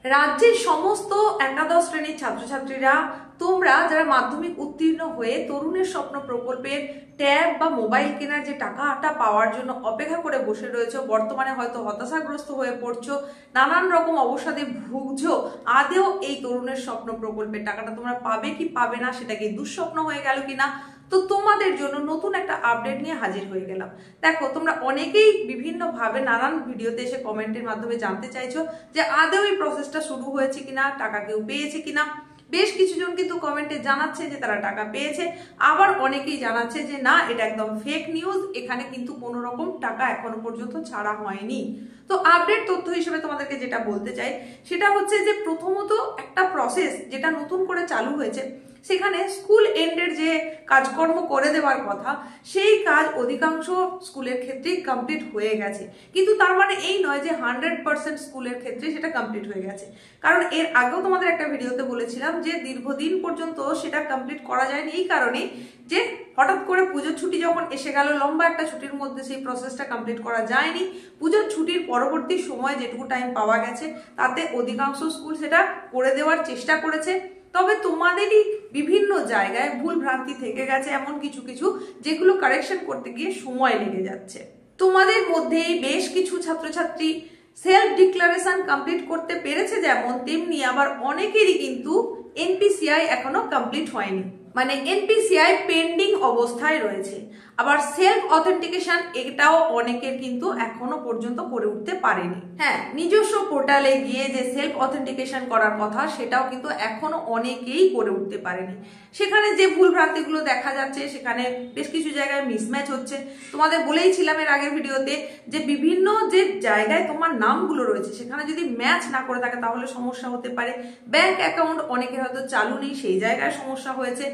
রাজ্যের সমস্ত একাদশ শ্রেণীর ছাত্রছাত্রীরা তোমরা যারা মাধ্যমিক উত্তীর্ণ হয়ে তরুণের স্বপ্ন প্রকল্পের ট্যাব বা মোবাইল কেনার যে টাকাটা পাওয়ার জন্য অপেক্ষা করে বসে রয়েছে, বর্তমানে হয়তো হতাশাগ্রস্ত হয়ে পড়ছো, নানান রকম অবসাদে ভুগছো, আদেও এই তরুণের স্বপ্ন প্রকল্পের টাকাটা তোমরা পাবে কি পাবে না, সেটা কি দুঃস্বপ্ন হয়ে গেল কিনা, তো তোমাদের জন্য নতুন একটা আপডেট নিয়ে হাজির হয়ে গেলাম। দেখো, তোমরা অনেকেই বিভিন্নভাবে নানান ভিডিওতে এসে কমেন্টের মাধ্যমে জানতে চাইছো যে আদৌ এই প্রসেসটা শুরু হয়েছে কিনা, টাকা কেউ পেয়েছে কিনা। বেশ কিছু জন কিন্তু কমেন্টে জানাচ্ছে যে তারা টাকা পেয়েছে, আবার অনেকেই জানাচ্ছে যে না, এটা একদম ফেক নিউজ, এখানে কিন্তু কোনো রকম টাকা এখনো পর্যন্ত ছাড়া হয়নি। তো আপডেট তথ্য হিসেবে তোমাদেরকে যেটা বলতে চাই সেটা হচ্ছে যে প্রথমত একটা প্রসেস যেটা নতুন করে চালু হয়েছে, সেখানে স্কুল এন্ডের যে কাজকর্ম করে দেওয়ার কথা সেই কাজ অধিকাংশ স্কুলের ক্ষেত্রেই কমপ্লিট হয়ে গেছে, কিন্তু তার মানে এই নয় যে 100% স্কুলের ক্ষেত্রে সেটা কমপ্লিট হয়ে গেছে। কারণ এর আগেও তোমাদের একটা ভিডিওতে বলেছিলাম যে দীর্ঘদিন পর্যন্ত সেটা কমপ্লিট করা যায়নি এই কারণে যে হঠাৎ করে পুজোর ছুটি যখন এসে গেল, লম্বা একটা ছুটির মধ্যে সেই প্রসেসটা কমপ্লিট করা যায়নি। পুজোর ছুটির পরবর্তী সময় যেটুকু টাইম পাওয়া গেছে তাতে অধিকাংশ স্কুল সেটা করে দেওয়ার চেষ্টা করেছে। তবে তোমাদেরই বিভিন্ন জায়গায় ভুল ভ্রান্তি থেকে গেছে, এমন কিছু কিছু যেগুলো কারেকশন করতে গিয়ে সময় লেগে যাচ্ছে। তোমাদের মধ্যেই বেশ কিছু ছাত্রছাত্রী সেলফ ডিক্লারেশন কমপ্লিট করতে পেরেছে, যেমন তেমনি আবার অনেকেরই কিন্তু এনপিসিআই এখনো কমপ্লিট হয়নি, মানে এনপিসিআই পেন্ডিং অবস্থায় রয়েছে। আবার সেলফ অথেন্টিকেশন এটাও অনেকের কিন্তু এখনো পর্যন্ত করে উঠতে পারেনি। হ্যাঁ, নিজস্ব পোর্টালে গিয়ে যে সেলফ অথেন্টিকেশন করার কথা সেটাও কিন্তু এখনো অনেকেই করে উঠতে পারেনি। সেখানে যে ভুল ভ্রান্তিগুলো দেখা যাচ্ছে, সেখানে বেশ কিছু জায়গায় মিসম্যাচ হচ্ছে। তোমাদের বলেইছিলাম এর আগের ভিডিওতে যে বিভিন্ন যে জায়গায় তোমার নামগুলো রয়েছে সেখানে যদি ম্যাচ না করে থাকে তাহলে সমস্যা হতে পারে। ব্যাংক অ্যাকাউন্ট অনেকের হয়তো চালু নেই, সেই জায়গায় সমস্যা হয়েছে।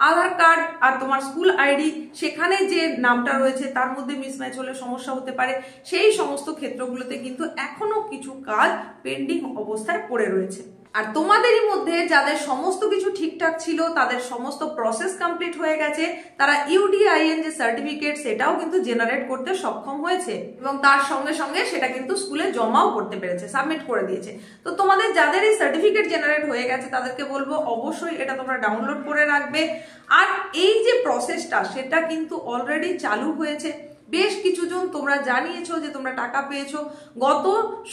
আধার কার্ড আর তোমার স্কুল আইডি, সেখানে যে নামটা রয়েছে তার মধ্যে মিসম্যাচ হলে সমস্যা হতে পারে। সেই সমস্ত ক্ষেত্রগুলোতে কিন্তু এখনো কিছু কাজ পেন্ডিং অবস্থায় পড়ে রয়েছে। আর তোমাদেরই মধ্যে যাদের সমস্ত কিছু ঠিকঠাক ছিল, তাদের সমস্ত প্রসেস কমপ্লিট হয়ে গেছে, তারা ইউডিআইএন যে সার্টিফিকেট সেটাও কিন্তু জেনারেট করতে সক্ষম হয়েছে এবং তার সঙ্গে সঙ্গে সেটা কিন্তু স্কুলে জমাও করতে পেরেছে, সাবমিট করে দিয়েছে। তো তোমাদের যাদের এই সার্টিফিকেট জেনারেট হয়ে গেছে তাদেরকে বলবো অবশ্যই এটা তোমরা ডাউনলোড করে রাখবে। আর এই যে প্রসেসটা সেটা কিন্তু অলরেডি চালু হয়েছে। বেশ কিছু জন তোমরা জানিয়েছো যে তোমরা টাকা পেয়েছো। গত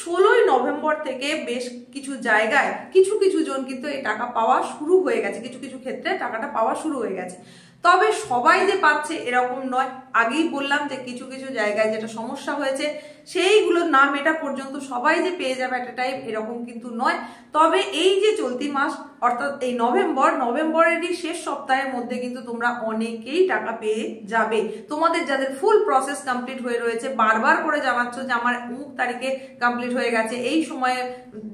16ই নভেম্বর থেকে বেশ কিছু জায়গায় কিছু কিছু জন কিন্তু এই টাকা পাওয়া শুরু হয়ে গেছে, কিছু কিছু ক্ষেত্রে টাকাটা পাওয়া শুরু হয়ে গেছে। তবে সবাই যে পাচ্ছে এরকম নয়। আগেই বললাম যে কিছু কিছু জায়গায় যেটা সমস্যা হয়েছে সেইগুলোর নাম এটা পর্যন্ত সবাই যে পেয়ে যাবে একটা টাইম এরকম কিন্তু নয়। তবে এই যে চলতি মাস অর্থাৎ এই নভেম্বরেরই শেষ সপ্তাহের মধ্যে কিন্তু তোমরা অনেকেই টাকা পেয়ে যাবে। তোমাদের যাদের ফুল প্রসেস কমপ্লিট হয়ে রয়েছে, বারবার করে জানাচ্ছ যে আমার অমুক তারিখে কমপ্লিট হয়ে গেছে, এই সময়ে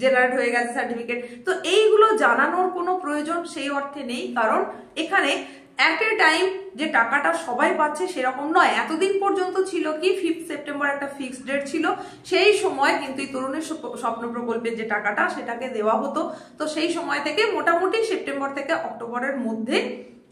জেনারেট হয়ে গেছে সার্টিফিকেট, তো এইগুলো জানানোর কোনো প্রয়োজন সেই অর্থে নেই। কারণ এখানে এট এ টাইম যে টাকাটা সবাই পাচ্ছে সেরকম নয়। এতদিন পর্যন্ত ছিল কি 5 সেপ্টেম্বর একটা ফিক্সড ডেট ছিল, সেই সময় কিন্তু এই তরুণের স্বপ্ন প্রকল্পের যে টাকাটা সেটাকে দেওয়া হতো। তো সেই সময় থেকে মোটামুটি সেপ্টেম্বর থেকে অক্টোবরের মধ্যে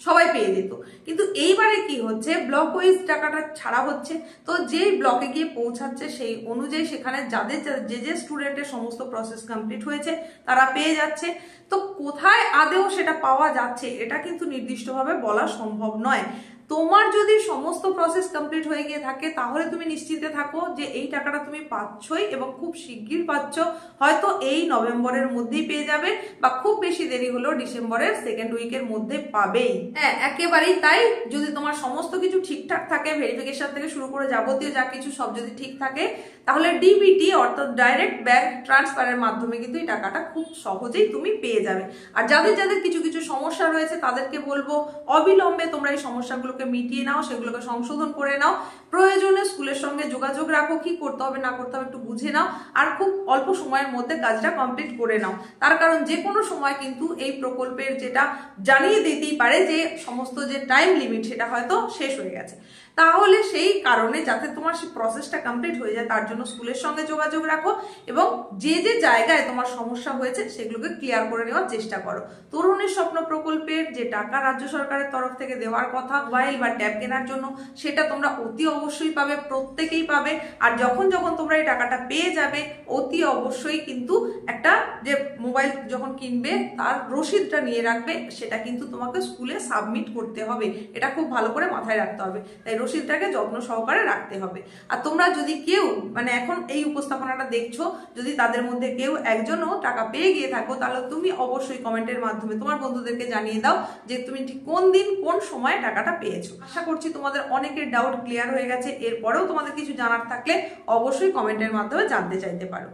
সবাই পেয়ে যেত। কিন্তু এইবারে কি হচ্ছে, ব্লক ওয়াইজ টাকাটা ছাড়া হচ্ছে। তো যেই ব্লকে গিয়ে পৌঁছাচ্ছে সেই অনুযায়ী সেখানে যাদের যে স্টুডেন্টের সমস্ত প্রসেস কমপ্লিট হয়েছে তারা পেয়ে যাচ্ছে। তো কোথায় আদেও সেটা পাওয়া যাচ্ছে এটা কিন্তু নির্দিষ্টভাবে বলা সম্ভব নয়। তোমার যদি সমস্ত প্রসেস কমপ্লিট হয়ে গিয়ে থাকে তাহলে তুমি নিশ্চিন্তে থাকো যে এই টাকাটা তুমি পাচ্ছই এবং খুব শিগগির পাচ্ছ। হয়তো এই নভেম্বরের মধ্যেই পেয়ে যাবে বা খুব বেশি দেরি হলেও ডিসেম্বরের সেকেন্ড উইকের মধ্যে পাবেই। হ্যাঁ, একেবারেই তাই। যদি তোমার সমস্ত কিছু ঠিকঠাক থাকে, ভেরিফিকেশন থেকে শুরু করে যাবতীয় যা কিছু সব যদি ঠিক থাকে, তাহলে ডিবিটি অর্থাৎ ডাইরেক্ট ব্যাংক ট্রান্সফারের মাধ্যমে কিন্তু এই টাকাটা খুব সহজেই তুমি পেয়ে যাবে। আর যাদের যাদের কিছু কিছু সমস্যা রয়েছে তাদেরকে বলবো অবিলম্বে তোমরা এই সমস্যাগুলোকে মিটিয়ে নাও, সেগুলোকে সংশোধন করে নাও। প্রয়োজনে স্কুলের সঙ্গে যোগাযোগ রাখো, কি করতে হবে না করতে হবে একটু বুঝে নাও, আর খুব অল্প সময়ের মধ্যে কাজটা কমপ্লিট করে নাও। তার কারণ যে কোনো সময় কিন্তু এই প্রকল্পের যেটা জানিয়ে দিতেই পারে যে সমস্ত যে টাইম লিমিট সেটা হয়তো শেষ হয়ে গেছে। তাহলে সেই কারণে যাতে তোমার সেই প্রসেসটা কমপ্লিট হয়ে যায় তার জন্য স্কুলের সঙ্গে যোগাযোগ রাখো এবং যে যে জায়গায় তোমার সমস্যা হয়েছে সেগুলোকে ক্লিয়ার করে নেওয়ার চেষ্টা করো। তরুণের স্বপ্ন প্রকল্পের যে টাকা রাজ্য সরকারের তরফ থেকে দেওয়ার কথা মোবাইল বা ট্যাব কেনার জন্য, সেটা তোমরা অতি অবশ্যই পাবে, প্রত্যেকেই পাবে। আর যখন যখন তোমরা এই টাকাটা পেয়ে যাবে অতি অবশ্যই কিন্তু একটা যে মোবাইল যখন কিনবে তার রসিদটা নিয়ে রাখবে, সেটা কিন্তু তোমাকে স্কুলে সাবমিট করতে হবে। এটা খুব ভালো করে মাথায় রাখতে হবে, তাই রসিদটাকে যত্ন সহকারে রাখতে হবে। আর তোমরা যদি কেউ মানে এখন এই উপস্থাপনাটা দেখছো, যদি তাদের মধ্যে কেউ একজনও টাকা পেয়ে গিয়ে থাকো, তাহলে তুমি অবশ্যই কমেন্টের মাধ্যমে তোমার বন্ধুদেরকে জানিয়ে দাও যে তুমি ঠিক কোন দিন কোন সময় টাকাটা পেয়েছো। আশা করছি তোমাদের অনেকের ডাউট ক্লিয়ার হয়ে গেছে। এরপরেও তোমাদের কিছু জানার থাকলে অবশ্যই কমেন্টের মাধ্যমে জানতে চাইতে পারো।